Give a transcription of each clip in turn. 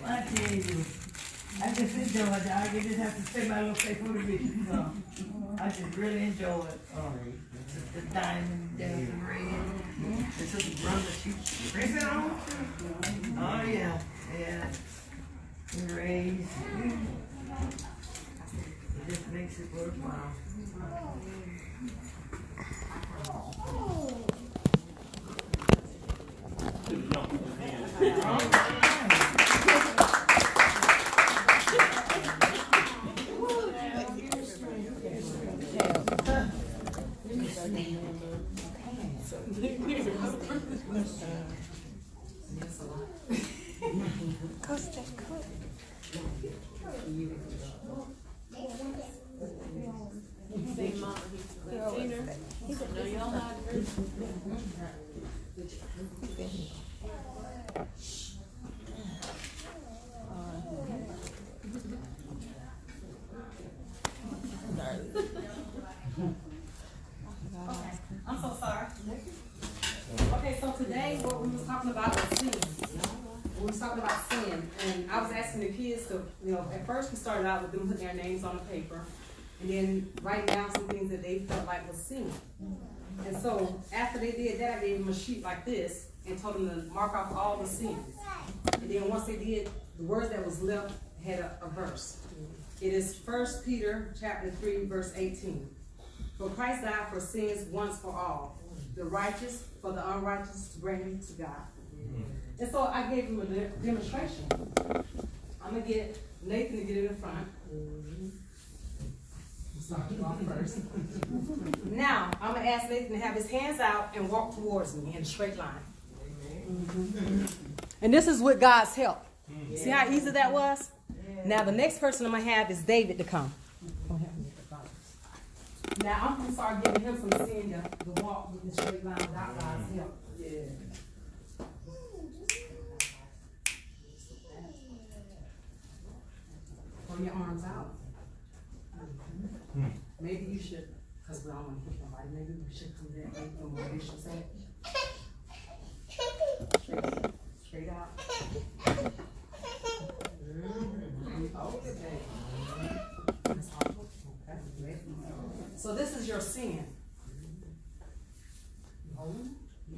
I tell you, I just enjoy it. I just have to say my little face for the vision. So I just really enjoy it. The diamond, the red. This is the brother. She brings it on. Oh yeah, yeah. The rays. It just makes it worthwhile. I'm so sorry. Okay, so today what we was talking about was sin. We was talking about sin, and I was asking the kids to, at first we started out with them putting their names on the paper, and then write down some things that they felt like was sin. And so after they did that, I gave them a sheet like this and told them to mark off all the sins. And then once they did, the words that was left had a verse. It is 1 Peter chapter 3, verse 18. For Christ died for sins once for all, the righteous for the unrighteous, to bring him to God. And so I gave him a demonstration. I'm going to get Nathan to get in the front. Start you off first. Now, I'm going to ask Nathan to have his hands out and walk towards me in a straight line. And this is with God's help. See how easy that was? Now, the next person I'm going to have is David to come. Now, I'm going to start giving him some sin to walk with the straight line without God's help. Yeah. Throw your arms out. Maybe you should, because we don't want to hit nobody, maybe we should come there and make them what they should say. Straight out. So this is your sin.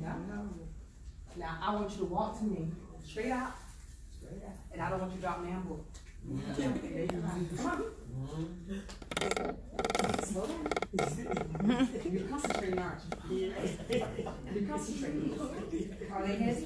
Yeah. Now I want you to walk to me. Straight out. And I don't want you to drop me on board. Come on. Slow down. You're concentrating, aren't you? You're concentrating. Are they heavy?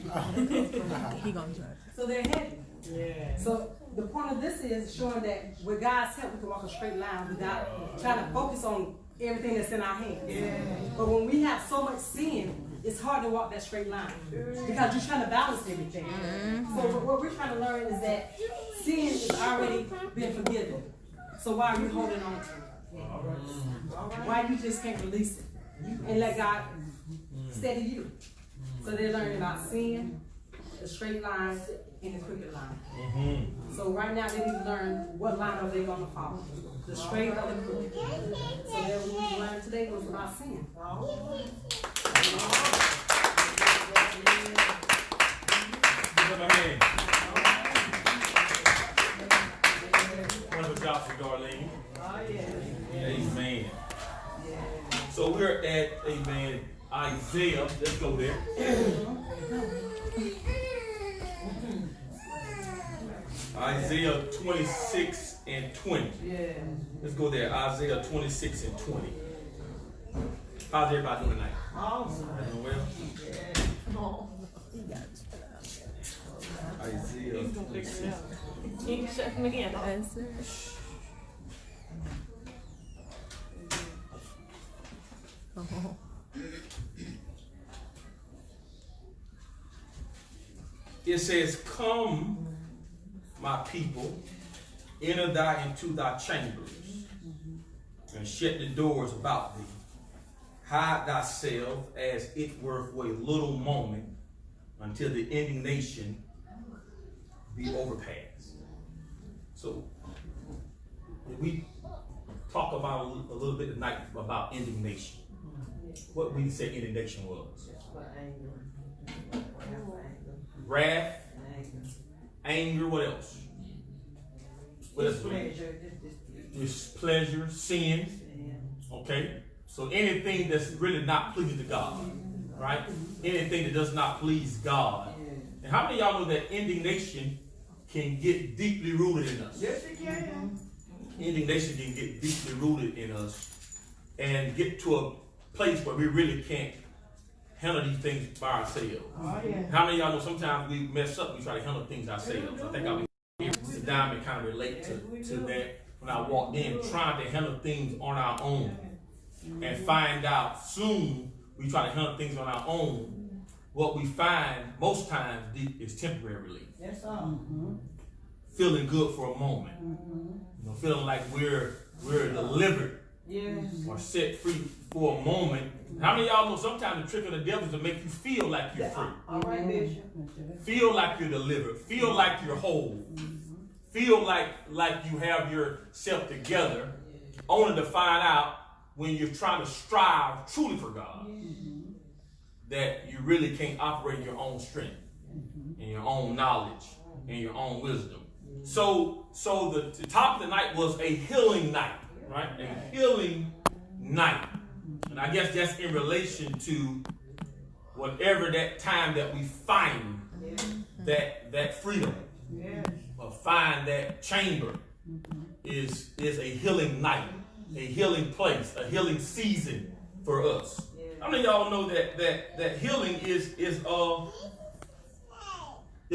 He gonna judge. So they're heavy. Yeah. So the point of this is showing that with God's help we can walk a straight line without trying to focus on everything that's in our hands. Yeah. But when we have so much sin, it's hard to walk that straight line because you're trying to balance everything. So what we're trying to learn is that sin has already been forgiven. So why are you holding on to it? Why you just can't release it and let God steady you? So they're learning about sin, the straight line, and the crooked line. So right now they need to learn what line are they going to follow, the straight or the crooked. So that what we learned today was about sin. Wonderful job for Darlene. Amen. So we're at, amen, Isaiah. Let's go there. Isaiah 26 and 20. Let's go there. Isaiah 26 and 20. How's everybody doing tonight? Awesome. Doing well? Isaiah 26. You can shut him again. It says, come, my people, enter thou into thy chambers, and shut the doors about thee. Hide thyself as it were for a little moment, until the indignation be overpassed. So, we talk about a little bit tonight about indignation. What we say indignation was. Wrath anger, what else? What else? Displeasure, sin. Okay? So anything that's really not pleasing to God, right? Anything that does not please God. And how many of y'all know that indignation can get deeply rooted in us? Yes, it can. Indignation can get deeply rooted in us and get to a place where we really can't handle these things by ourselves. Oh, yeah. How many of y'all know sometimes we mess up, we try to handle things ourselves? I think I'll be sit down and kind of relate to that when I walked in, trying to handle things on our own and find out soon we try to handle things on our own. What we find most times is temporary relief. That's all. Feeling good for a moment. You know, feeling like we're delivered or set free for a moment. How many of y'all know sometimes the trick of the devil is to make you feel like you're free? All right, Bishop. Feel like you're delivered. Feel like you're whole. Feel like you have yourself together, only to find out when you're trying to strive truly for God that you really can't operate in your own strength and your own knowledge and your own wisdom. So the top of the night was a healing night, right? A healing night. And I guess that's in relation to whatever that time that we find that freedom or find that chamber is a healing night, a healing place, a healing season for us. How many of y'all know that healing is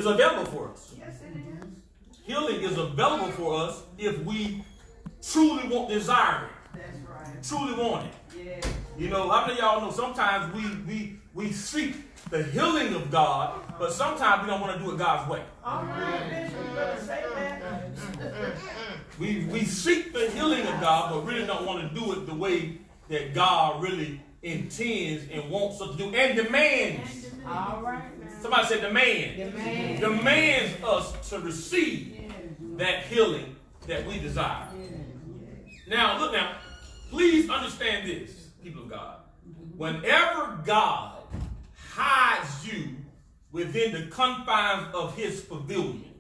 available for us? Yes, it is. Healing is available for us if we truly desire it. That's right. Truly want it. Yeah. You know, how many of y'all know sometimes we seek the healing of God, but sometimes we don't want to do it God's way. All right, Bishop, you better say that. We seek the healing of God, but really don't want to do it the way that God really intends and wants us to do and demands. All right, man. Somebody said demands. Demands us to receive that healing that we desire. Now, look now. Please understand this, people of God. Whenever God hides you within the confines of his pavilion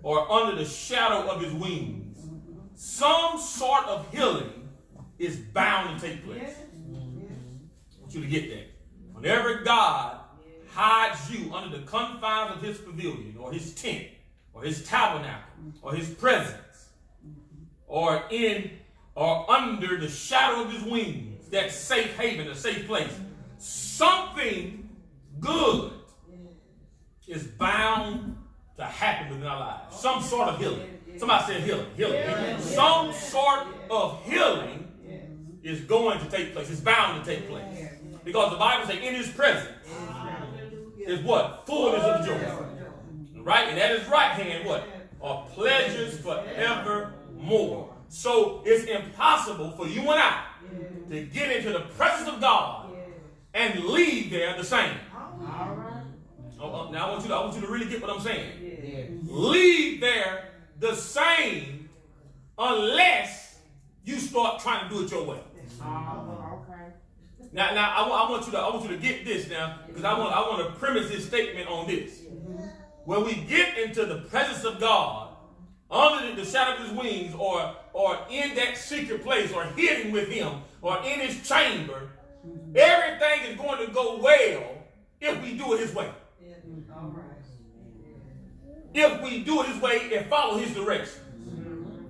or under the shadow of his wings, some sort of healing is bound to take place. I want you to get that. Whenever God hides you under the confines of his pavilion or his tent or his tabernacle or his presence or under the shadow of his wings, that safe haven, a safe place, something good is bound to happen within our lives. Some sort of healing. Somebody said healing. Some sort of healing is going to take place. It's bound to take place. Because the Bible says in his presence is what? Fullness of joy. Right? And at his right hand, what? Are pleasures forevermore. So it's impossible for you and I to get into the presence of God and leave there the same. All right. Now I want you to really get what I'm saying. Leave there the same unless you start trying to do it your way. Now I want you to get this now, because I want to premise this statement on this. When we get into the presence of God, under the shadow of his wings, or in that secret place, or hidden with him, or in his chamber, everything is going to go well if we do it his way. If we do it his way and follow his direction.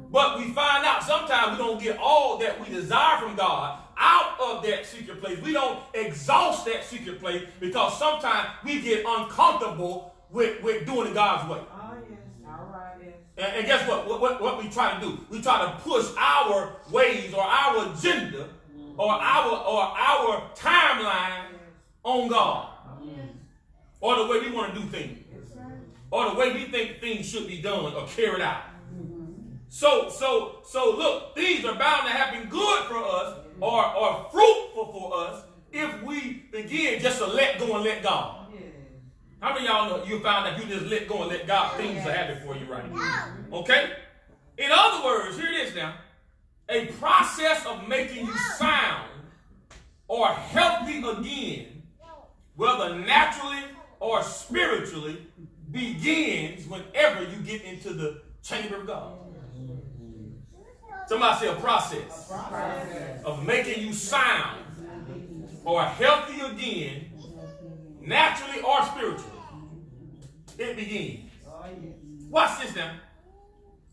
But we find out sometimes we don't get all that we desire from God out of that secret place. We don't exhaust that secret place because sometimes we get uncomfortable with doing it God's way. And guess what? What we try to do? We try to push our ways or our agenda or our timeline on God, or the way we want to do things, or the way we think things should be done or carried out. So look, things are bound to happen good for us or fruitful for us if we begin just to let go and let God. How many of y'all know you found that you just let go and let God, things are happy for you right now? Okay? In other words, here it is now. A process of making you sound or healthy again, whether naturally or spiritually, begins whenever you get into the chamber of God. Somebody say a process of making you sound or healthy again, naturally or spiritually. It begins. Watch this now.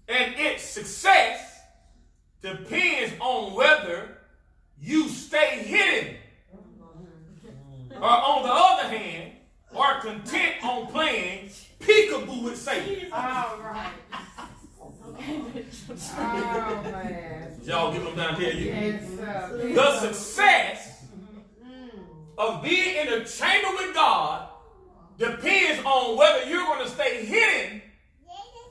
And its success depends on whether you stay hidden or, on the other hand, are content on playing peekaboo with Satan. All right. Oh, man. Y'all get what I'm trying to tell you? Yes, The success of being in the chamber with God depends on whether you're going to stay hidden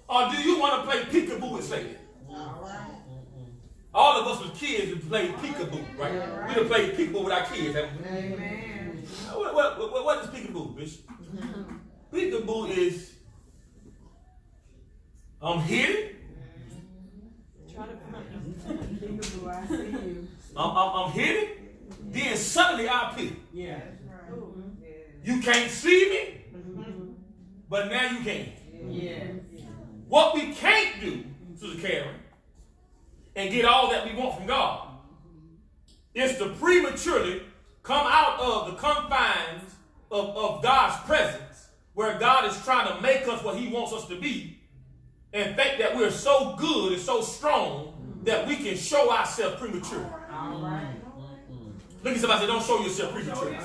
or do you want to play peekaboo with Satan. All of us was kids who played peekaboo, right? We done played peekaboo with our kids, haven't we? Amen. What is peekaboo, Bishop? Peekaboo is I'm hidden. Try to come Peekaboo, I see you. I'm hidden. Then suddenly I peek. Yeah. You can't see me, but now you can. Yeah. What we can't do, Sister Karen, and get all that we want from God, is to prematurely come out of the confines of God's presence, where God is trying to make us what he wants us to be, and think that we're so good and so strong that we can show ourselves prematurely. All right. Look at somebody say, don't show yourself prematurely.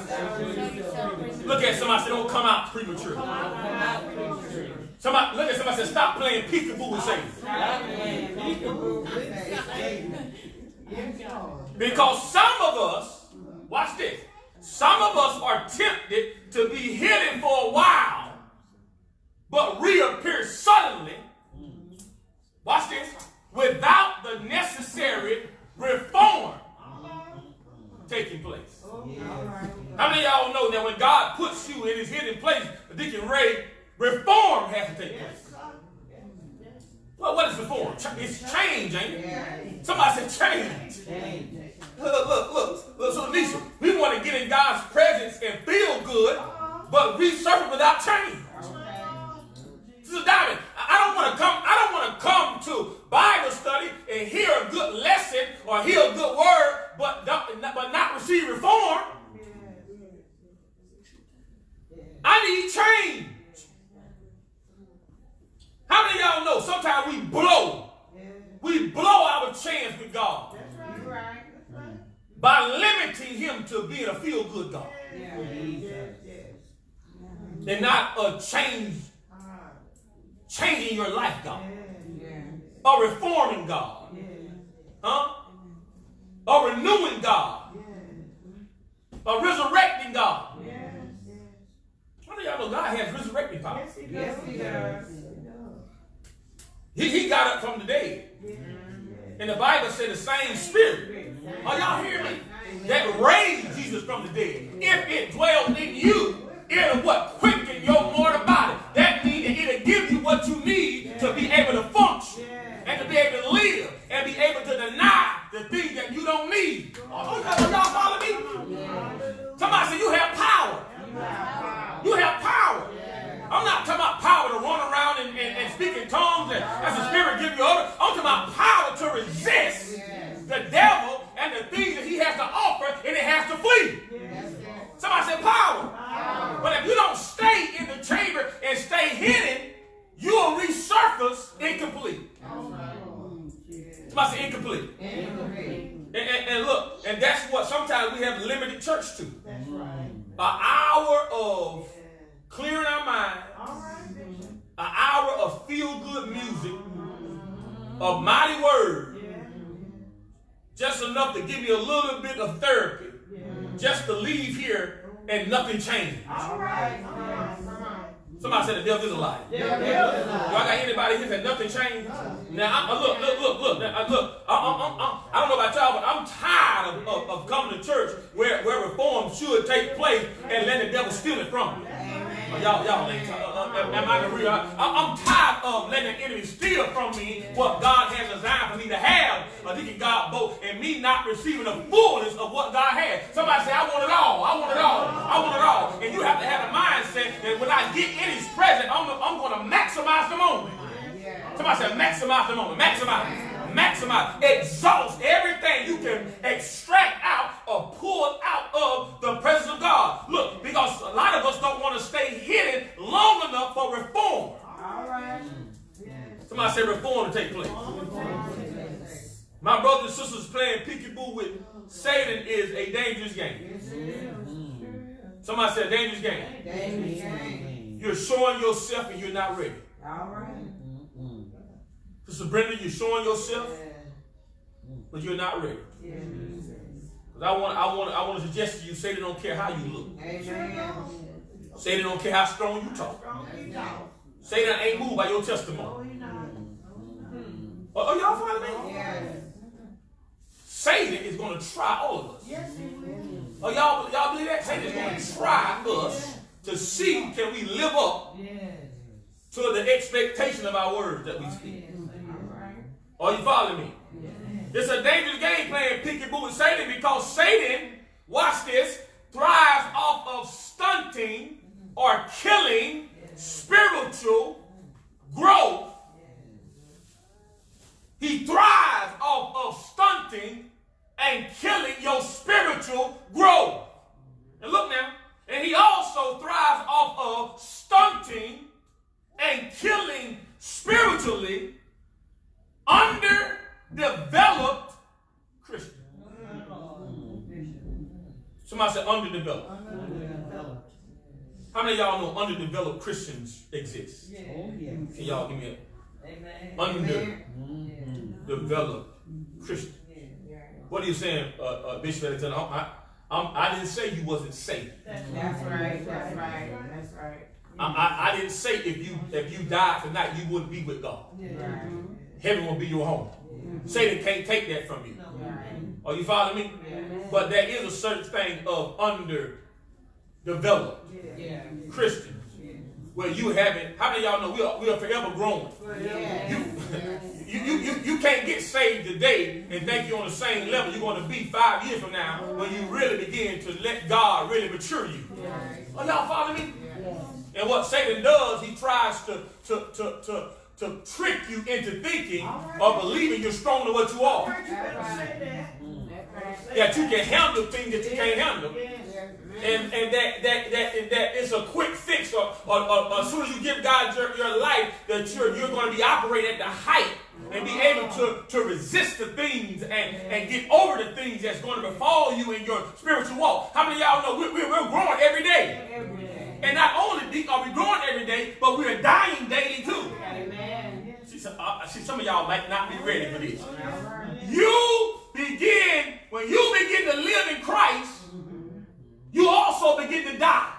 Look at somebody say, don't come out prematurely. Somebody, look at somebody say, stop playing peekaboo with Satan. Because some of us, watch this, some of us are tempted to be hidden for a while, but reappear suddenly, watch this, without the necessary reform taking place. How many of y'all know that when God puts you in his hidden place, Deacon Ray, reform has to take place? Well, what is reform? It's change, ain't it? Somebody said change. Look, so Nisha, we want to get in God's presence and feel good, but resurface without change. Sister Diamond, I don't want to come to Bible study and hear a good lesson or hear a good word, but not receive reform. I need change. How many of y'all know sometimes we blow our chance with God by limiting him to being a feel-good God and not a changing your life God, a reforming God, a renewing God, a resurrecting God. How many of y'all know God has resurrecting power? Yes, he does. He got up from the dead. And the Bible said the same spirit. Are y'all hearing me? That raised Jesus from the dead. If it dwells in you, it'll what? Quicken your mortal body. That means that it'll give you what you need to be able to function and to be able to live and be able to deny the things that you don't need. Oh, y'all follow me? Somebody say you have power. You have power. I'm not talking about power to run around and speak in tongues and as the Spirit give you order. I'm talking about power to resist the devil and the things that he has to offer, and it has to flee. Somebody say power. But if you don't stay in the chamber and stay hidden, you will resurface incomplete. Somebody say incomplete. And look, and that's what sometimes we have limited church to. An hour of clearing our mind, an hour of feel-good music, a mighty word, just enough to give you a little bit of therapy, just to leave here and nothing changes. Somebody said the devil is a lie. Do I got anybody here that nothing changed? Now, look. I don't know about y'all, but I'm tired of coming to church where reform should take place and letting the devil steal it from me. Y'all ain't. Am I real? I'm tired of letting the enemy steal from me what God has designed for me to have. Thinking God both and me not receiving the fullness of what God has. Somebody say, I want it all. I want it all. I want it all. And you have to have a mindset that when I get in his presence, I'm going to maximize the moment. Somebody say, maximize the moment. Maximize. Maximize. Exhaust everything you can extract out or pull out of the presence of God. Look, because a lot of us don't want to stay hidden long enough for reform. All right. Somebody say reform to take place. My brothers and sisters, playing peekaboo with Satan is a dangerous game. Somebody said dangerous game. Dangerous game. You're showing yourself and you're not ready. All right. Sister Brenda, you're showing yourself, but you're not ready. Because I want to suggest to you, Satan don't care how you look. Amen. Satan don't care how strong you talk. Satan ain't moved by your testimony. Oh, y'all follow me? Yes. Satan is going to try all of us. Yes, he will. Oh, y'all believe that? Satan is going to try us to see can we live up to the expectation of our words that we speak. Are you following me? It's a dangerous game playing peekaboo with Satan because Satan, watch this, thrives off of stunting or killing spiritual growth. He thrives off of stunting and killing your spiritual growth. And look now, and he also thrives off of stunting and killing spiritually underdeveloped Christians. Somebody said underdeveloped. How many of y'all know underdeveloped Christians exist? Can y'all give me a underdeveloped Christian? What are you saying, Bishop Alexander? I didn't say you wasn't saved. That's right. That's right. That's right. I didn't say if you died tonight you wouldn't be with God. Heaven will be your home. Satan can't take that from you. Are you following me? But there is a certain thing of underdeveloped Christians where you haven't. How many of y'all know we are forever growing? You can't get saved today and think you're on the same level you're going to be 5 years from now when you really begin to let God really mature you. Are y'all following me? And what Satan does, he tries to trick you into thinking or believing you're stronger than what you are. That you can handle things that you can't handle. And that it's a quick fix or as soon as you give God your life that you're going to be operating at the height and be able to resist the things and get over the things that's going to befall you in your spiritual walk. How many of y'all know we're growing every day? And not only are we growing every day, but we're dying daily too. Amen. See, some of y'all might not be ready for this. When you begin to live in Christ, you also begin to die.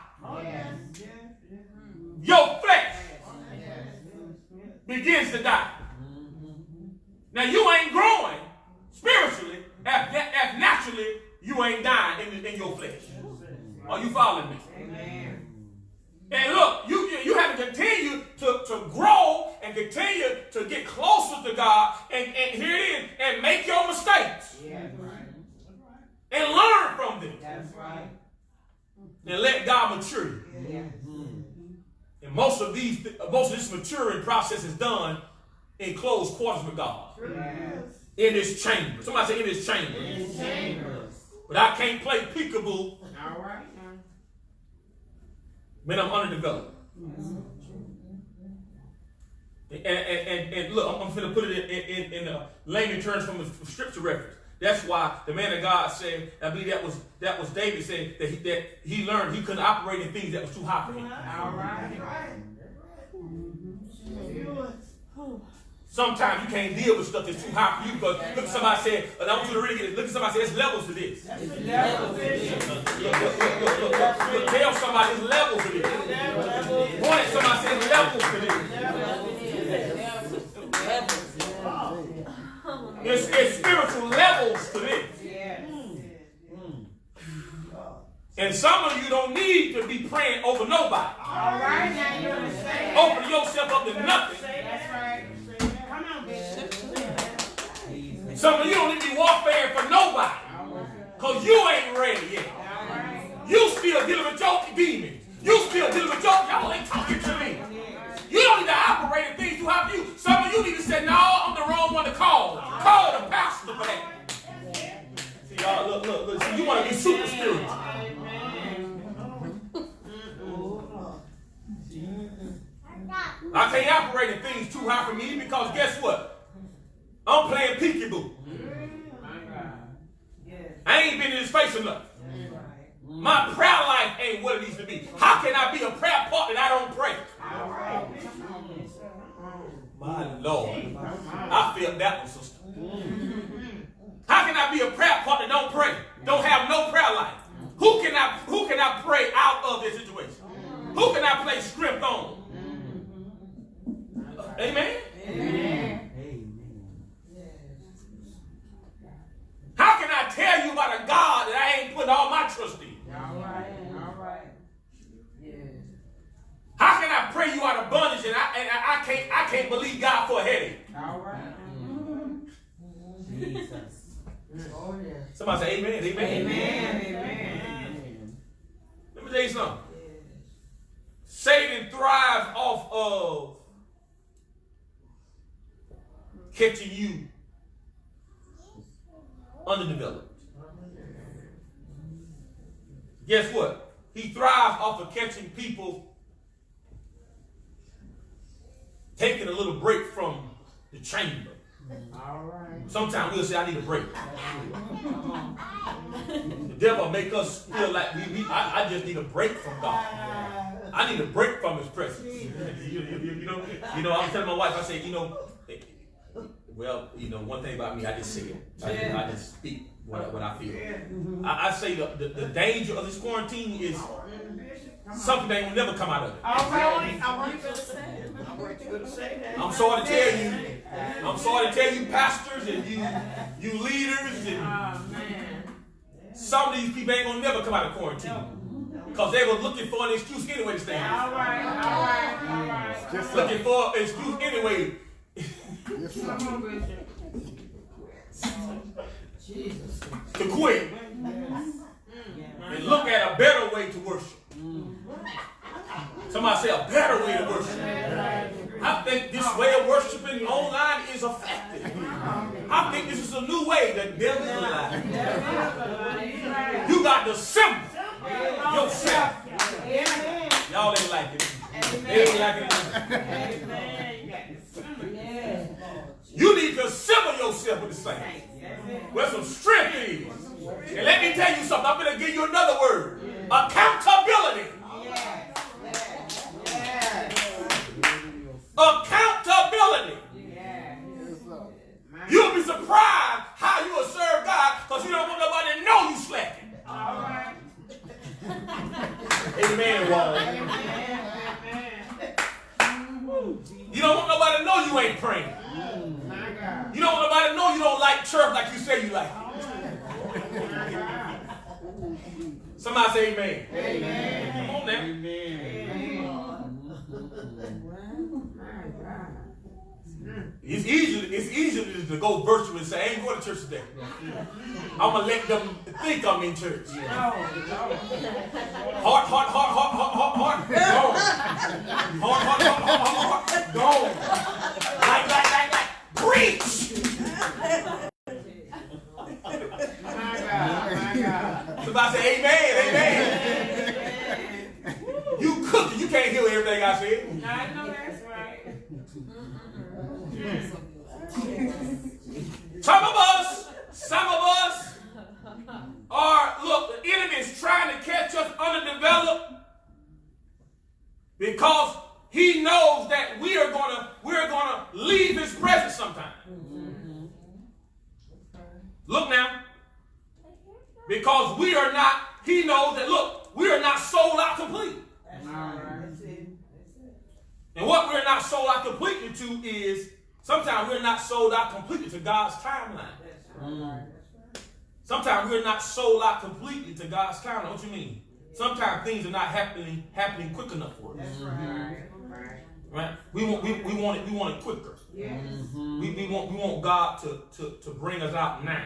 Your flesh begins to die. Now you ain't growing spiritually if naturally you ain't dying in your flesh. Are you following me? Amen. And look, you have to continue to grow and continue to get closer to God and here it is, and make your mistakes. And learn from them. That's right. And let God mature you. And most of this maturing process is done in close quarters with God. In his chamber. Somebody say in his chamber. In his chamber. But I can't play peekaboo. All right. Man, I'm underdeveloped. And look, I'm going to put it in layman terms from a scripture reference. That's why the man of God said, I believe that was David said that he learned he couldn't operate in things that was too high for him. All right. Sometimes you can't deal with stuff that's too high for you because look at somebody say, and I want you to really get it. Look at somebody say, there's levels to this. Look, tell somebody there's levels to this. Point at somebody say there's levels to this. It's spiritual levels to this. And some of you don't need to be praying over nobody. All right, now you're going to say Open yourself up to nothing. that's right. Come on, Bishop. Some of you don't need to be warfaring for nobody. Because you ain't ready yet. You still dealing with your demons. You still dealing with your, y'all ain't talking to me. You don't need to operate in things too high for you. Some of you need to say, no, I'm the wrong one to call. Call the pastor for that. See, y'all, look. See, you want to be super spiritual. I can't operate in things too high for me because guess what? I'm playing peekaboo. I ain't been in his face enough. My prayer life ain't what it needs to be. How can I be a prayer partner that I don't pray? My Lord. I feel that one, sister. How can I be a prayer partner that don't pray? Don't have no prayer life? Who can I pray out of this situation? Who can I play strength on? Amen? Amen. How can I tell you about a God that I ain't putting all my trust in? All right. Yeah. How can I pray you out of bondage and I can't believe God for a headache? All right. Jesus. Oh, yeah. Somebody say amen. Amen. Amen. Let me tell you something. Satan thrives off of catching you underdeveloped. Guess what? He thrives off of catching people taking a little break from the chamber. All right. Sometimes we'll say, I need a break. The devil make us feel like I just need a break from God. I need a break from his presence. You know, I was telling my wife, I said, one thing about me, I just say it. I just speak what I feel. I say the danger of this quarantine is something that will never come out of it. All right. I want you to say it. I'm sorry to tell you, pastors and you leaders, and some of these people ain't gonna never come out of quarantine because they were looking for an excuse anyway to stay in. All right. Just looking for an excuse anyway. Come on, Bishop. Jesus. To quit and look at a better way to worship. Somebody say a better way to worship. I think this way of worshiping online is effective. I think this is a new way. The devil is alive. You got to assemble yourself. Y'all ain't like it. They ain't like it. You need to assemble yourself with the saints. Where some strength is. And let me tell you something. I'm going to give you another word. Accountability. Accountability. You'll be surprised how you will serve God because you don't want nobody to know you slacking. All right. Amen, Wally. You don't want nobody to know you ain't praying. You don't want nobody to know you don't like church like you say you like it. Somebody say amen. Amen. Come on now. It's easy to go virtual and say, I ain't going to church today. I'm going to let them think I'm in church. Heart. Gone. Like. Preach. My God. Somebody say amen. You cooking. You can't hear everything I said. I know that's right. Some of us are, look, the enemy is trying to catch us underdeveloped because he knows that we're gonna leave his presence sometime. Look now. Because he knows that, look, we are not sold out completely. And what we're not sold out completely to is, sometimes we're not sold out completely to God's timeline. Sometimes we're not sold out completely to God's calendar. What you mean? Sometimes things are not happening quick enough for us. That's right. Right? We want it quicker. Yes. We want God to bring us out now.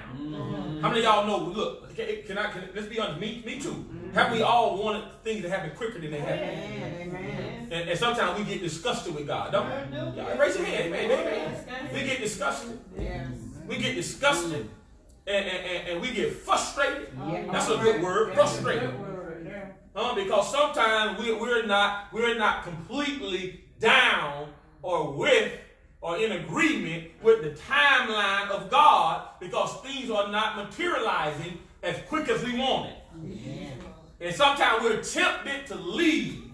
How many of y'all know? Look, let's be honest. Me too. Have we all wanted things to happen quicker than they happen? Amen. And sometimes we get disgusted with God. Don't we? Y'all raise your hand. Amen. We get disgusted. Yes. We get disgusted, and we get frustrated. Yeah. That's a good word. Frustrated. Because sometimes we're not completely down or with or in agreement with the timeline of God, because things are not materializing as quick as we want it. And sometimes we're tempted to leave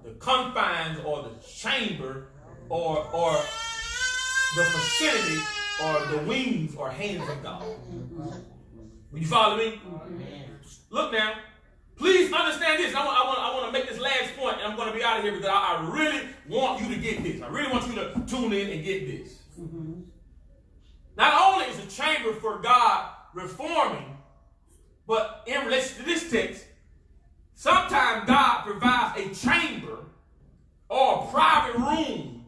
the confines or the chamber or the vicinity or the wings or hands of God. Will you follow me? Look now. Please understand this. I want to make this last point, and I'm going to be out of here because I really want you to get this. I really want you to tune in and get this. Not only is the chamber for God reforming, but in relation to this text, sometimes God provides a chamber or a private room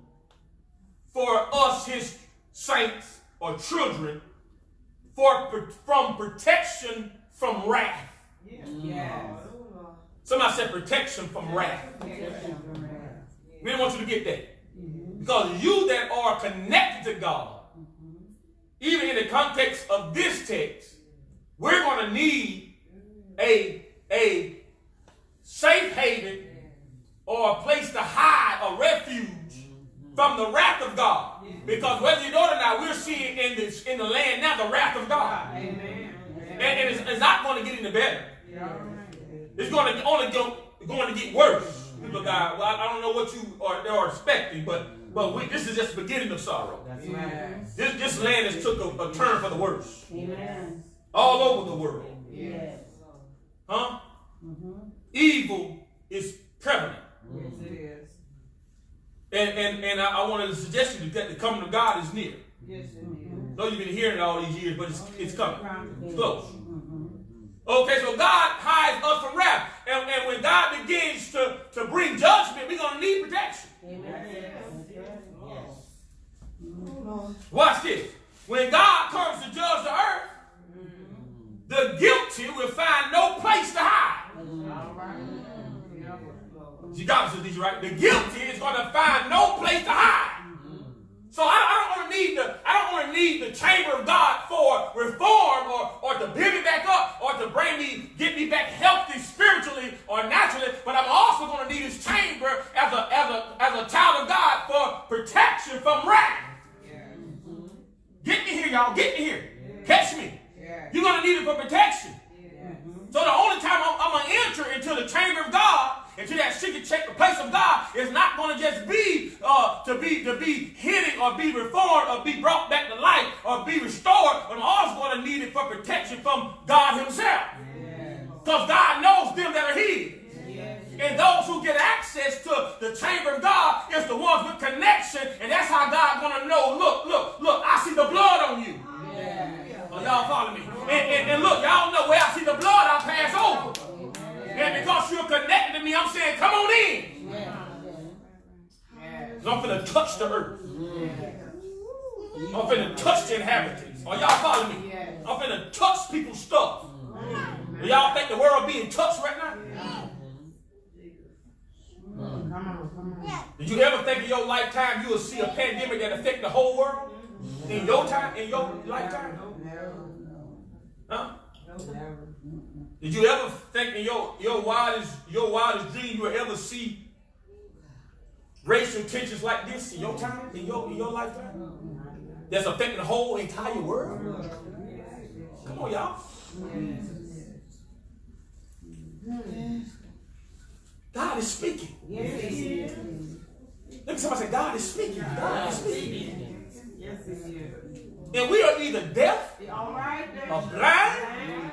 for us, his saints or children, from protection from wrath. Yes. Somebody said protection from wrath. We don't want you to get that. Because you that are connected to God, even in the context of this text, we're going to need a safe haven or a place to hide, a refuge from the wrath of God. Because whether you know it or not, we're seeing in the land now the wrath of God. Amen. And it's not going to get any better. It's going to get worse. People go, well, I don't know what you are expecting, but this is just the beginning of sorrow. That's right. This land has took a turn for the worse. Amen. All over the world. Yes. Huh? Evil is prevalent. Yes, it is. And I wanted to suggest to you that the coming of God is near. Yes, it is. I know you've been hearing it all these years, but it's coming. It's close. Okay, so God hides us from wrath. And when God begins to bring judgment, we're going to need protection. Watch this. When God comes to judge the earth, the guilty will find no place to hide. You got this right. The guilty is going to find no place to hide. So I don't want to need the chamber of God for reform or to build me back up or to get me back healthy spiritually or naturally. But I'm also going to need His chamber as a child of God for protection from wrath. Get me here, y'all. Get me here. Catch me. You're going to need it for protection. So the only time I'm going to enter into the chamber of God, into that secret place of God, is not going to just be to be hidden or be reformed or be brought back to life or be restored, but I'm also going to need it for protection from God Himself. Because God knows them that are His. And those who get access to the chamber of God is the ones with connection, and that's how God's going to know, look, I see the blood on you. Oh, y'all follow me? And look, y'all know where I see the blood, I'll pass over. And because you're connected to me, I'm saying, come on in. Because I'm going to touch the earth. I'm going to touch the inhabitants. Oh, y'all follow me? I'm going to touch people's stuff. Do y'all think the world being touched right now? Did you ever think in your lifetime you will see a pandemic that affect the whole world? In your time, in your lifetime? Huh? Did you ever think in your wildest dream you will ever see racial tensions like this in your time, in your lifetime? That's affecting the whole entire world? Come on, y'all. God is speaking. Yes, He is. Look at somebody say, God is speaking. God is speaking. Yes, He is. And we are either deaf All right, or blind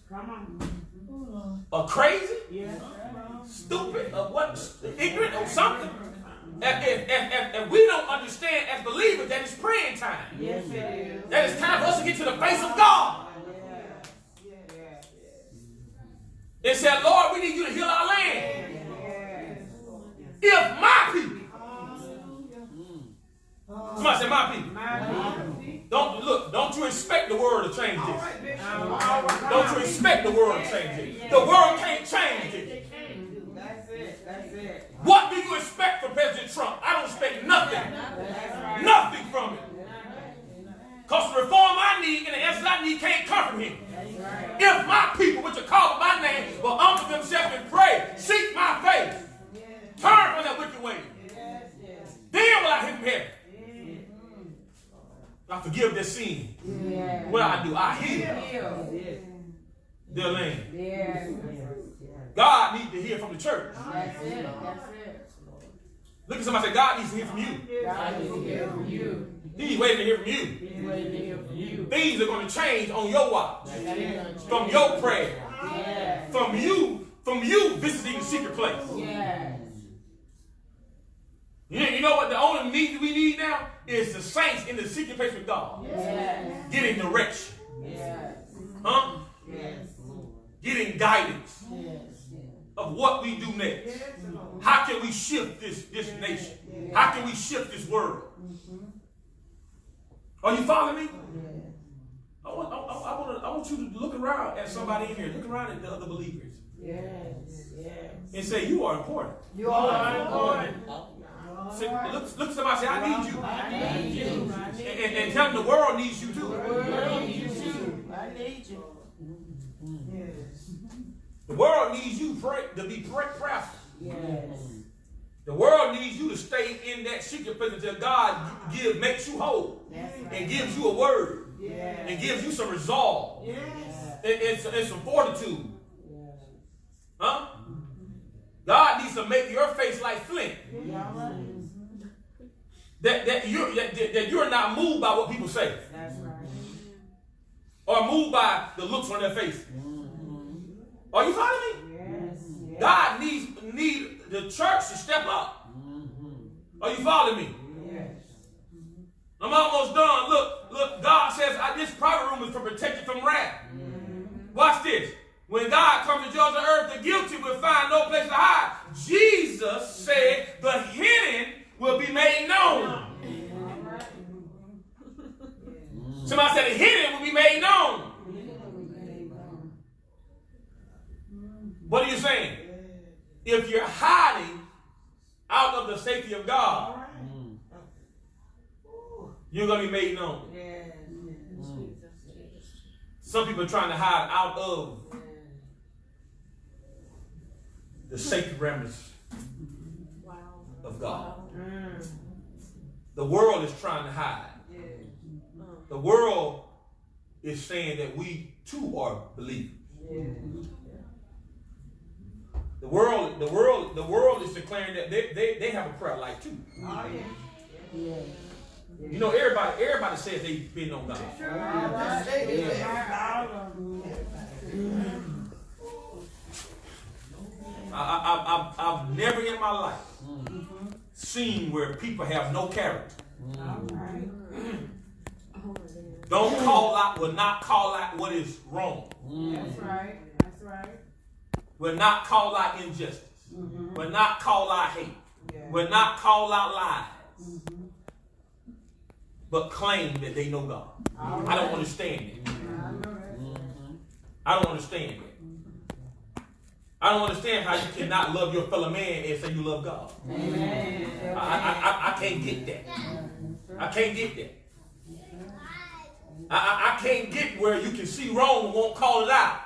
come on. or crazy, Yes. stupid or what, ignorant or something. If we don't understand as believers that it's praying time. Yes, it is. That it's time for us to get to the face of God. It said, Lord, we need you to heal our land. If my people. Somebody said my people. Don't you expect the world to change this. Don't you expect the world to change it. The world can't change it. That's it. What do you expect from President Trump? I don't expect nothing. Nothing from him. Because the reform I need and the answers I need can't come from him. If my people, which are called by my name, will humble themselves and pray, seek my face, turn from their wicked ways, then will I hear from heaven. I forgive their sin. What I do, I heal their land. God needs to hear from the church. That's it. Look at somebody and say, God needs to hear from you. God needs to hear from you. He's waiting to hear from you. He's waiting to hear from you. Things are going to change on your watch. From your prayer. Yes. From you visiting the secret place. Yes. You know what the only need we need now is the saints in the secret place with God. Yes. Getting direction. Yes. Huh? Yes. Getting guidance Yes. of what we do next. How can we shift this nation? How can we shift this world? Are you following me? I want you to look around at somebody in here. Look around at the other believers. Yes. And say, you are important. You are important. Look at somebody and say, I need you. I need you. And tell them the world needs you too. The world needs you too. I need you. The world needs you to be prayerful. Yes. The world needs you to stay in that secret place until God makes you whole. And gives you a word. And gives you some resolve. And some fortitude. Huh? God needs to make your face like flint. That you're not moved by what people say. That's right. Or moved by the looks on their face. Are you following me? Yes. God needs the church to step up. Are you following me? Yes. I'm almost done. Look, God says this private room is for protection from wrath. Watch this. When God comes to judge the earth, the guilty will find no place to hide. Jesus said the hidden will be made known. Somebody said the hidden will be made known. What are you saying? If you're hiding out of the safety of God, you're going to be made known. Some people are trying to hide out of the sacred remnants of God. The world is trying to hide. The world is saying that we too are believers. The world is declaring that they have a prayer life too. You know, everybody says they depend on God. I've never in my life seen where people have no character. Will not call out what is wrong. That's right. Will not call out injustice. Will not call out hate. Will not call out lies. But claim that they know God. I don't understand it. I don't understand it. I don't understand how you cannot love your fellow man and say you love God. I can't get that. I can't get that. I can't get where you can see wrong and won't call it out.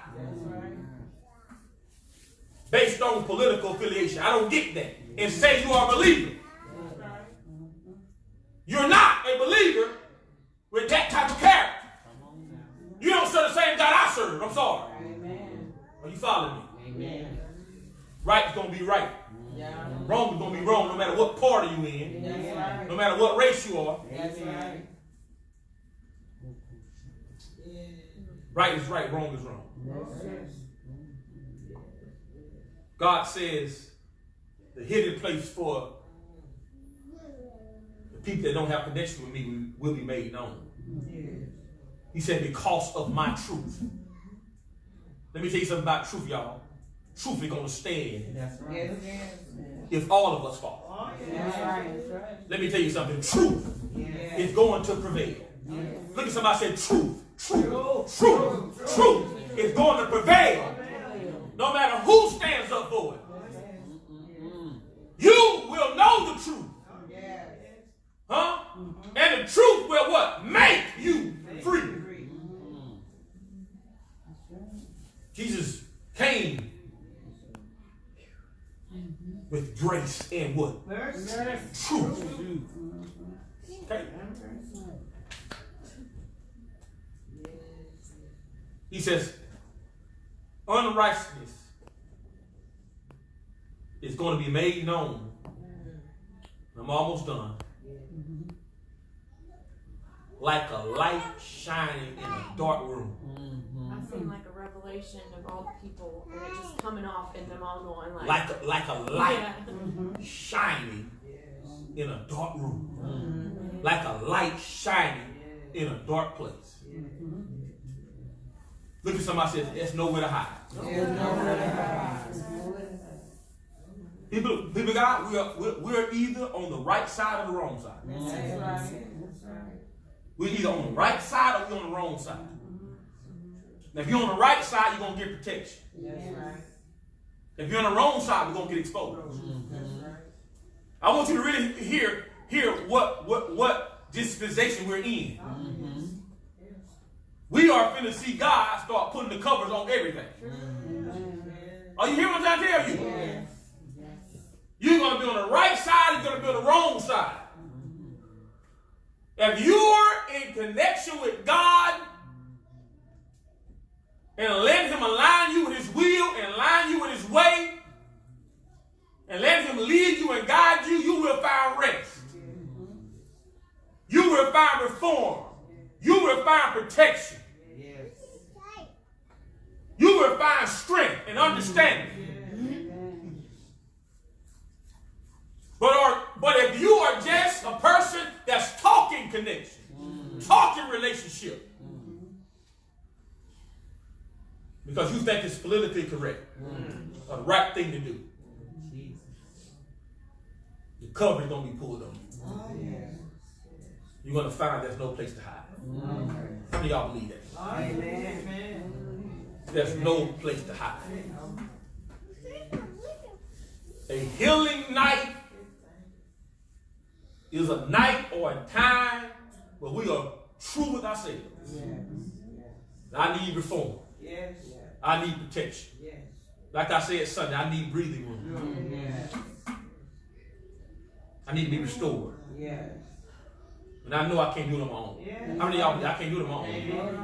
Based on political affiliation. I don't get that. And say you are a believer. You're not a believer with that type of character. You don't serve the same God I serve. I'm sorry. Are you following me? Right is going to be right. Wrong is going to be wrong no matter what party you're in. No matter what race you are. Right is right, wrong is wrong. God says the hidden place for people that don't have connection with me will be made known. He said, because of my truth. Let me tell you something about truth, y'all. Truth is going to stand. That's right. If all of us fall. That's right. Let me tell you something. Truth is going to prevail. Look at somebody and say, truth is going to prevail. No matter who stands up for it. You will know the truth. Huh? And the truth will what? Make you free. Jesus came with grace and what? Truth. Okay? He says, unrighteousness is going to be made known. I'm almost done. Like a light shining in a dark room. I've seen like a revelation of all the people and it just coming off and them all going like a light shining in a dark room. Like a light shining in a dark place. Look at somebody and say, there's nowhere to hide. People of God, we're either on the right side or the wrong side. That's right. We're either on the right side or we're on the wrong side. Now, if you're on the right side, you're going to get protection. If you're on the wrong side, we're going to get exposed. I want you to really hear what dispensation we're in. We are finna see God start putting the covers on everything. Are you hearing what I'm trying to tell you? You're going to be on the right side, you're going to be on the wrong side. If you're in connection with God and let him align you with his will and align you with his way and let him lead you and guide you, you will find rest. You will find reform. You will find protection. You will find strength and understanding. But if you are just a person that's talking connection, talking relationship, because you think it's politically correct, or the right thing to do, the cover is going to be pulled on you. You're going to find there's no place to hide. How many of y'all believe that? Amen. There's no place to hide. A healing night is a night or a time where we are true with ourselves. I need reform. I need protection. Like I said Sunday, I need breathing room. I need to be restored. And I know I can't do it on my own. How many of y'all, I can't do it on my own?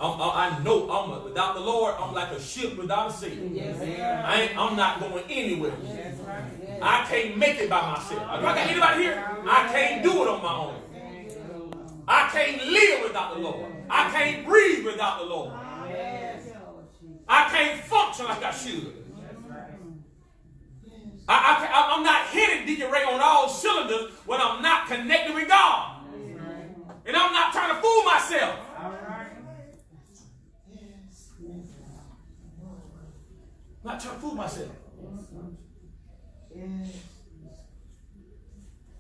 I know without the Lord, I'm like a ship without a sail. I'm not going anywhere. I can't make it by myself. Do I got anybody here? I can't do it on my own. I can't live without the Lord. I can't breathe without the Lord. I can't function like I should. I'm not hitting Deacon Ray on all cylinders when I'm not connected with God. And I'm not trying to fool myself. I'm not trying to fool myself.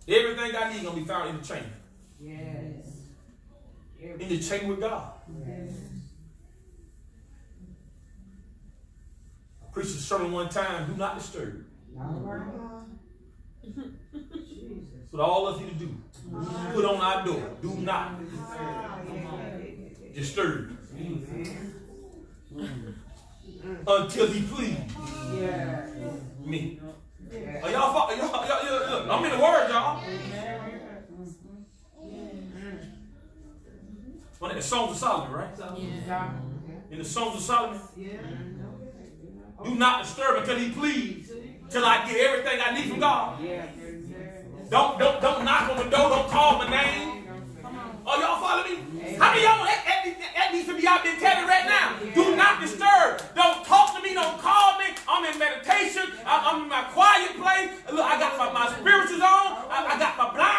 Everything I need is going to be found in the chamber. In the chamber with God. I preached a sermon one time, do not disturb. That's what all of you to do. Put on our door. Do not disturb. Until he please me. Are y'all, look, I'm in the word, y'all. One of the Songs of Solomon, right? In the Songs of Solomon. Do not disturb until he please, till I get everything I need from God. Don't knock on the door. Don't call my name. Oh, y'all follow me? How many of y'all that needs to be out there telling right now? Do not disturb. Don't talk to me. Don't call me. I'm in meditation. I'm in my quiet place. Look, I got my spirituals on. I got my blind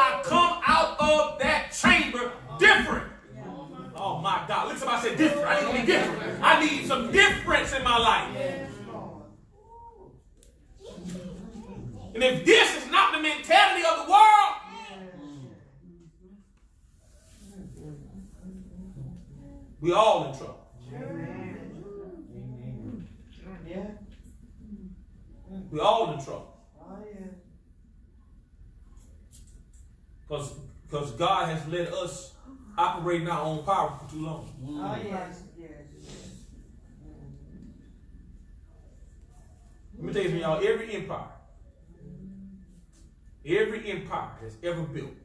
I come out of that chamber different. Oh my God. Look at somebody say different. I need to be different. I need some difference in my life. And if this is not the mentality of the world, we all in trouble. We all in trouble. Because God has let us operate in our own power for too long. Let me tell you something, y'all. Every empire that's ever built,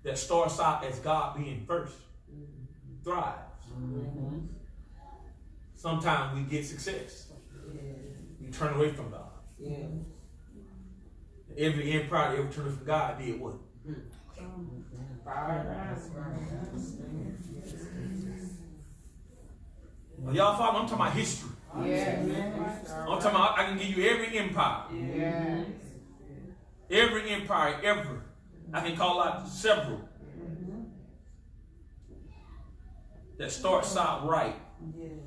that starts out as God being first, thrives. Sometimes we get success. We turn away from God. Every empire that ever turned away from God did what? Well, y'all follow? I'm talking about history. I'm talking about, I can give you every empire. Every empire ever. I can call out several that starts out right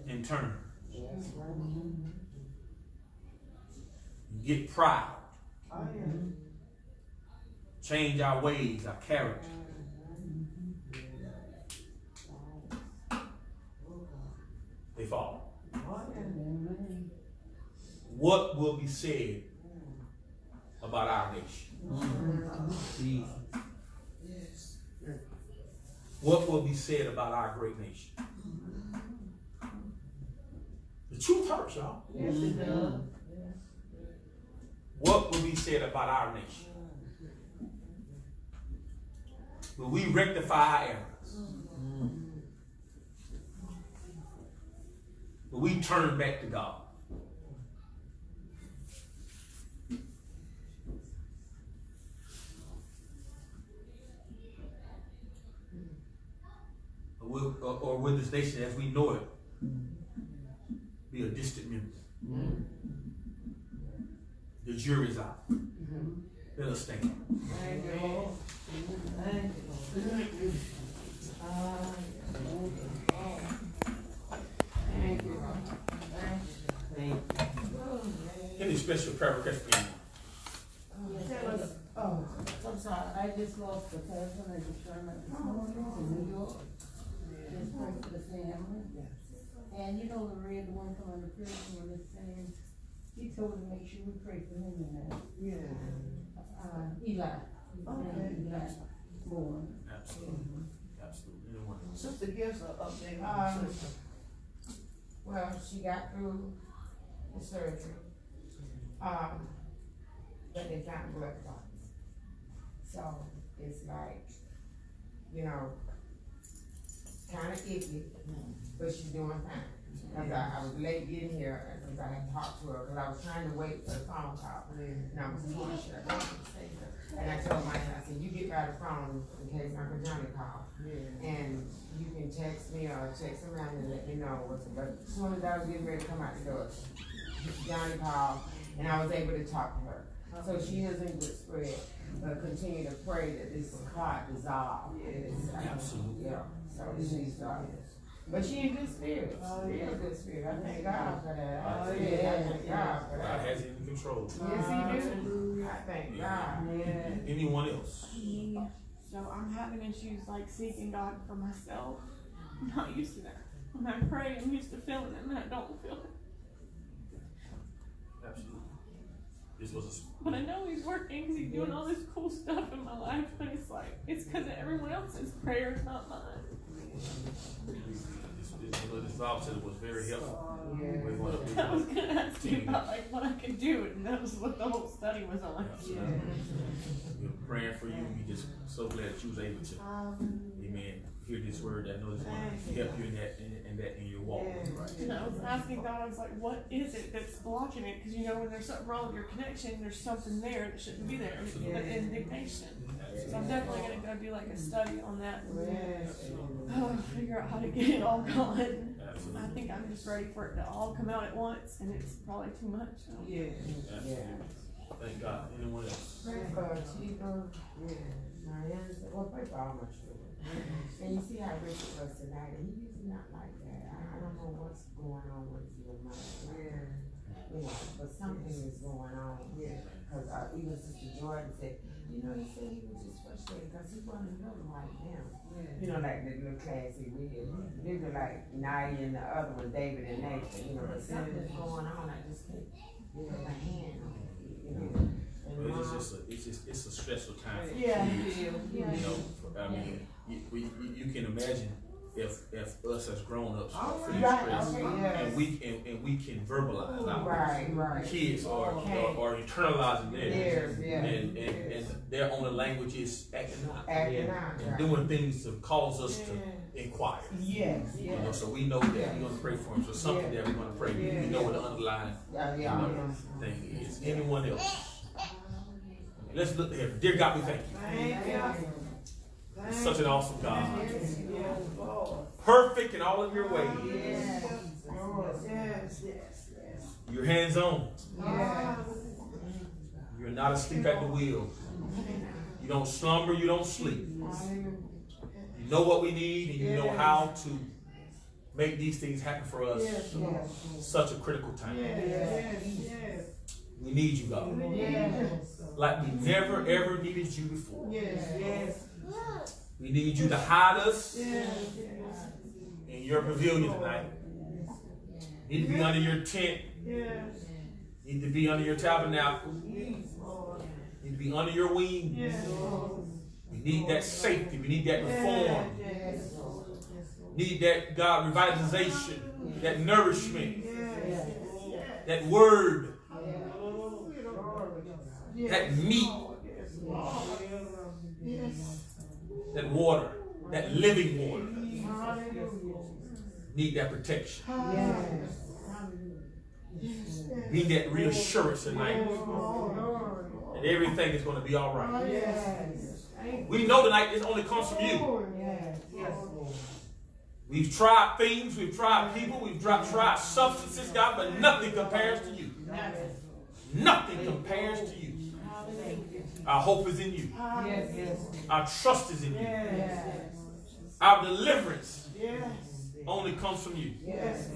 and turn. Get proud. Change our ways, our character. They fall. What will be said about our nation? What will be said about our great nation? The truth hurts, y'all. Yes, it does. What will be said about our nation? Will we rectify our errors? Will we turn back to God? Or will this nation as we know it be a distant memory? The jury's out. Let us stand. Thank you, Lord. Thank you, Lord. Thank you. Thank you. Any special prayer request for anyone? Oh, I'm sorry. I just lost a cousin at the tournament this morning in New York. Just pray for the family. And you know the red one from the prison when it's saying, he told us to make sure we pray for him in that. Eli. Eli. Born. Absolutely. Absolutely. Anyone else? Sister gives an update on the sister. Well, she got through the surgery. But they found blood clots. So it's like, you know, kind of icky, but she's doing fine. Cause I was late getting here because I had talked to her because I was trying to wait for the phone call. And I was told, should I go say her? And I told my I said, you get by the phone in case Uncle Johnny called. And you can text me or text around and let me know what's it. But as soon as I was getting ready to come out the door, Johnny called and I was able to talk to her. So she is in good spirit, but continue to pray that this clot dissolve. Absolutely. Yeah. So she's but she in good spirits. She in good spirits. I thank God for that. I thank God for God that. has it in control. Yes, He do. I thank God. Anyone else? Me. So I'm having issues like seeking God for myself. I'm not used to that. When I pray, I'm used to feeling it, and I don't feel it. Absolutely. This was But I know He's working because He's doing all this cool stuff in my life, but it's like, it's because of everyone else's prayers, not mine. This Bible said it was very helpful. I was going to ask you about like what I could do, and that was what the whole study was on. We're praying for you. We just so glad that you was able to, amen, hear this word. I know it's going to help you in your walk. And I was asking God, I was like, what is it that's blocking it? Because you know when there's something wrong with your connection, there's something there that shouldn't be there. It's the indignation. So I'm definitely going to go do like a study on that. Figure out how to get it all gone. I think I'm just ready for it to all come out at once, and it's probably too much. So. Thank God. Anyone else? Pray for Chico. Well, pray for all my children. And you see how Richard was tonight, and he usually not like that. I don't know what's going on with your mind. You know, but something is going on. Because even Sister Jordan said, you know, he said he was just frustrated because he wasn't really like them. You know, like the little class he did. They were like Naya and the other one, David and Nathan. You know, but something's going on. I just can't put my hand on it. You know. Well, it's a stressful time for Yeah. kids. You know, I mean, you can imagine if us as grown-ups are pretty stressed, and we can verbalize our kids or internalizing theirs, and their only language is acting out and doing things to cause us to inquire. You know, so we know that we're going to pray for them. So something that we're going to pray. We know what the underlying thing is. Anyone else? Let's look at heaven. Dear God, we thank you. Such an awesome God. Perfect in all of your ways. You're hands-on. You're not asleep at the wheel. You don't slumber, you don't sleep. You know what we need, and you know how to make these things happen for us. Such a critical time. We need you, God. Like we never, ever needed you before. We need you to hide us in your pavilion tonight. Need to be under your tent. Need to be under your tabernacle. Need to be under your wings. We need that safety. We need that reform. Need that, God, revitalization, that nourishment, that word, that meat, that water, that living water. Need that protection. Need that reassurance tonight that everything is going to be all right. We know tonight this only comes from you. We've tried things, we've tried people, we've tried substances, God, but nothing compares to you. Nothing compares to you. Our hope is in you. Our trust is in you. Our deliverance only comes from you.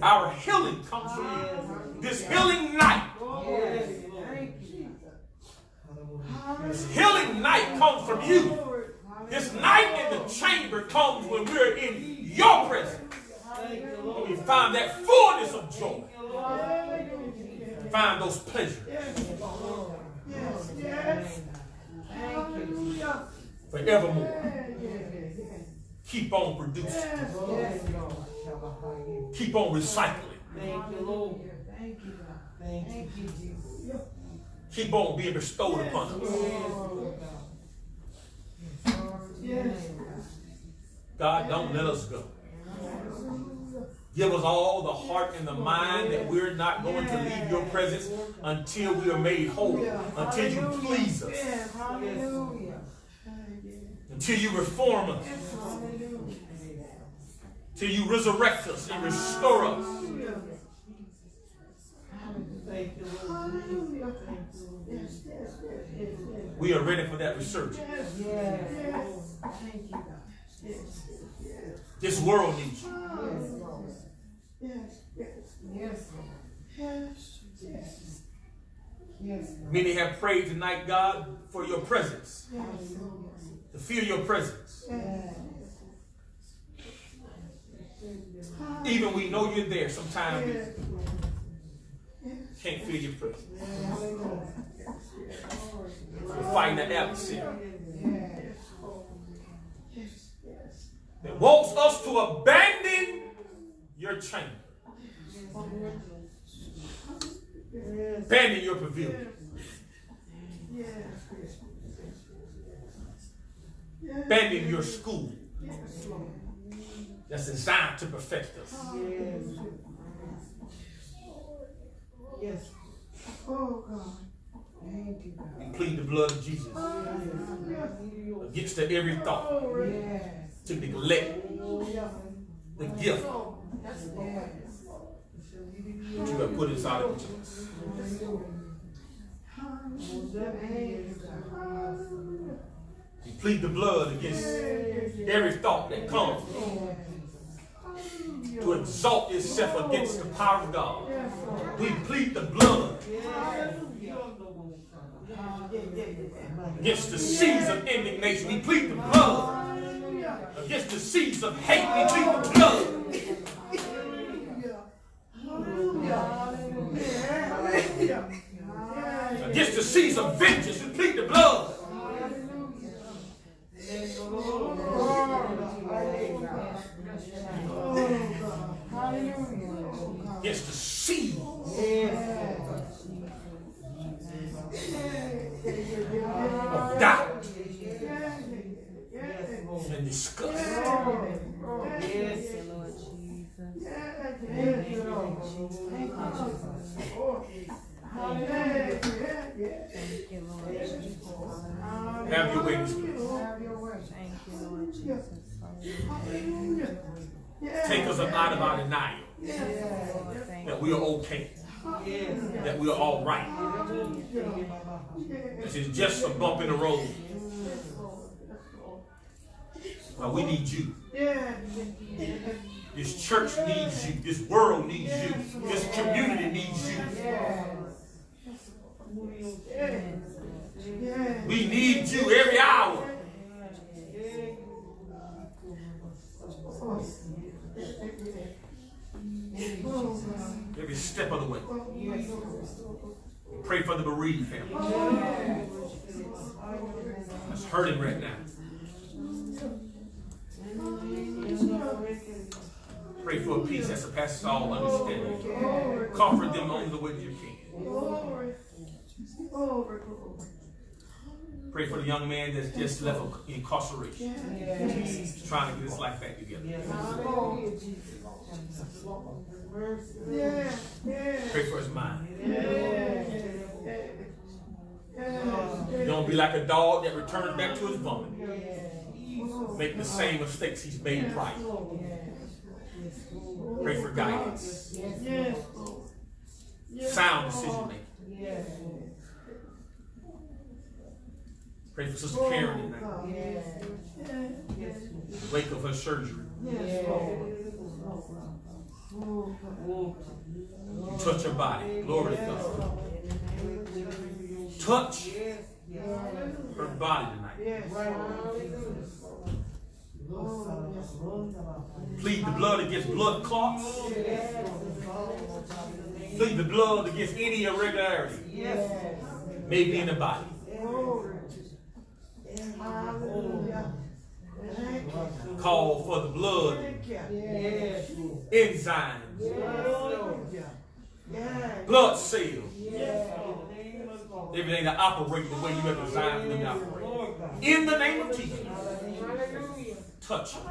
Our healing comes from you. This healing night. This healing night comes from you. This night in the chamber comes when we're in your presence. When we find that fullness of joy. Find those pleasures. Forevermore. Keep on producing. Keep on recycling. Thank you, Lord. Thank you, God. Thank you, Jesus. Keep on being bestowed upon us. God, don't let us go. Give us all the heart and the mind that we're not going to leave your presence until we are made whole, until you please us, until you reform us, until you resurrect us and restore us. We are ready for that resurgence. This world needs you. Many have prayed tonight, God, for your presence. To feel your presence. Even we know you're there, sometimes we can't feel your presence. We're fighting the adversary that wants us to abandon your chamber. Abandon your pavilion. Abandon your school that's designed to perfect us. Oh, God. Thank you, God. We plead the blood of Jesus against every thought to neglect the gift that you have put inside of us. We plead the blood against every thought that comes to exalt itself against the power of God. We plead the blood against the seeds of indignation. We plead the blood against the seeds of hate. We plead the blood against the seeds of vengeance. We plead the blood against the seed of doubt and disgust. Have your way this place. Take us up out of our denial that we are okay, that we are all right. This is just a bump in the road. Well, we need you. This church needs you. This world needs you. This community needs you. We need you every hour. Every step of the way. Pray for the bereaved family. That's hurting right now. Pray for a peace that surpasses all understanding. Comfort them only the way that you can. Pray for the young man that's just left incarceration. He's trying to get his life back together. Pray for his mind. Don't be like a dog that returns back to his vomit. Make the same mistakes he's made prior. Pray for guidance. Sound decision making. Pray for Sister Karen tonight. Wake of her surgery. Touch her body. Glory to God. Touch her body tonight. Plead the blood against blood clots. Plead the blood against any irregularity. Maybe in the body. Call for the blood enzymes, blood cells, everything that operates the way you have designed them to operate. In the name of Jesus, touch it.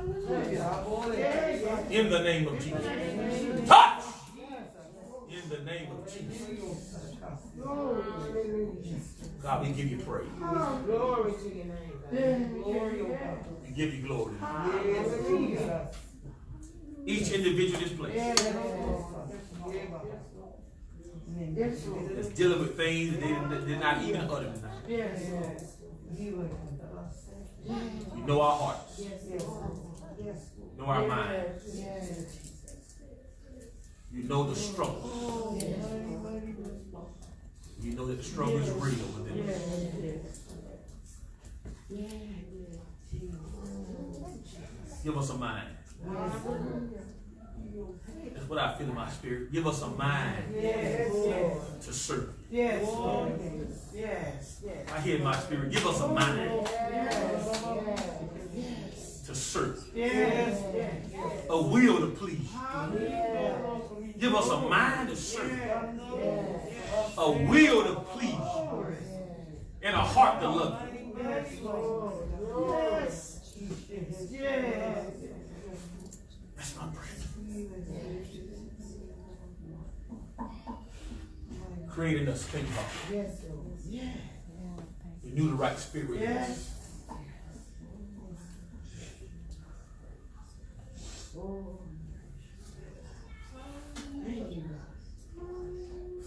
In the name of Jesus, touch. In the name of Jesus. God, we give you praise. Glory to your name, God. We give you glory. Each individual in this place is dealing with things that they're not even utter tonight. You know our hearts. You know our minds. You know the struggle. You know that the struggle is real within us. Give us a mind. That's what I feel in my spirit. Give us a mind to serve. Yes. I hear in my spirit. Give us a mind to serve. A will to please you. Give us a mind to serve. A will to please you. And a heart to love you. That's my prayer. Creating us clean heart. Renew the right spirit in us.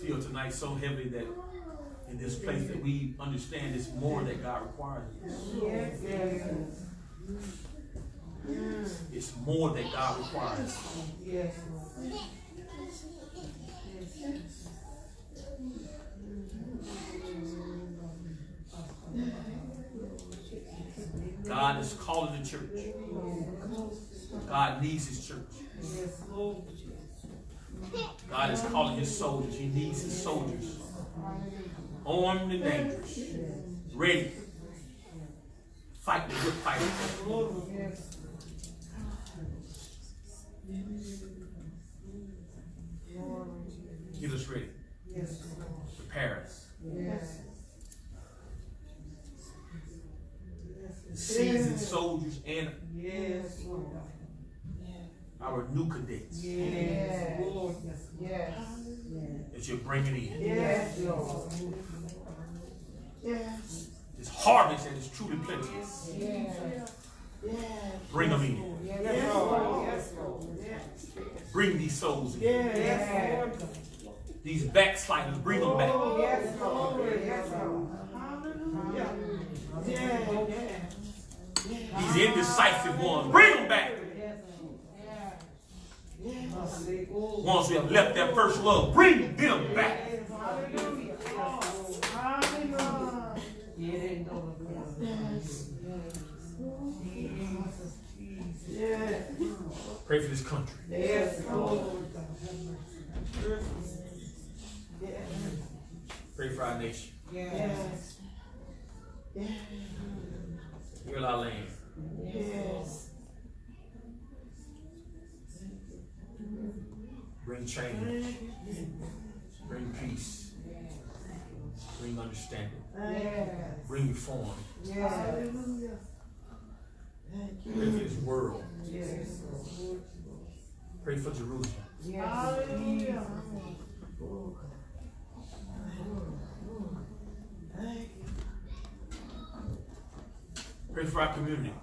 Feel tonight so heavy that in this place that we understand it's more that God requires of us. Yes, yes. It's more that God requires. Yes. God is calling the church. God needs his church. God is calling his soldiers. He needs his soldiers. Armed and dangerous. Ready. Fight the good fight. Get us ready. Prepare us. Seasoned soldiers and our new cadets that you're bringing in. This harvest that is truly plenteous. Bring them in. Bring these souls in. These backsliders, bring them back. These indecisive ones, bring them back. Ones who have left their first love, bring them back. Pray for this country. Pray for our nation. Heal our land. Bring change. Bring peace. Bring understanding. Bring reform. Pray for this world. Pray for Jerusalem. Pray for our community.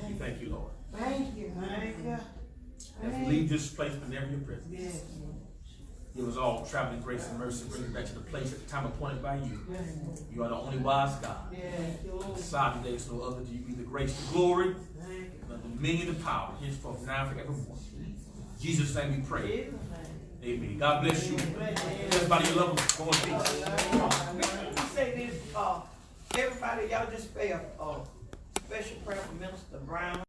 We thank you, Lord. Thank you. As we leave this place, but never your presence. Give us all traveling grace and mercy. Bring us back to the place at the time appointed by you. You are the only wise God. Beside today is no other. To you be the grace, the glory, the dominion, the power, henceforth, now, and forevermore. In Jesus' name we pray. Amen. God bless you. Everybody you love them. Go in peace. Let me say this, everybody, y'all just pray a special prayer for Minister Brown.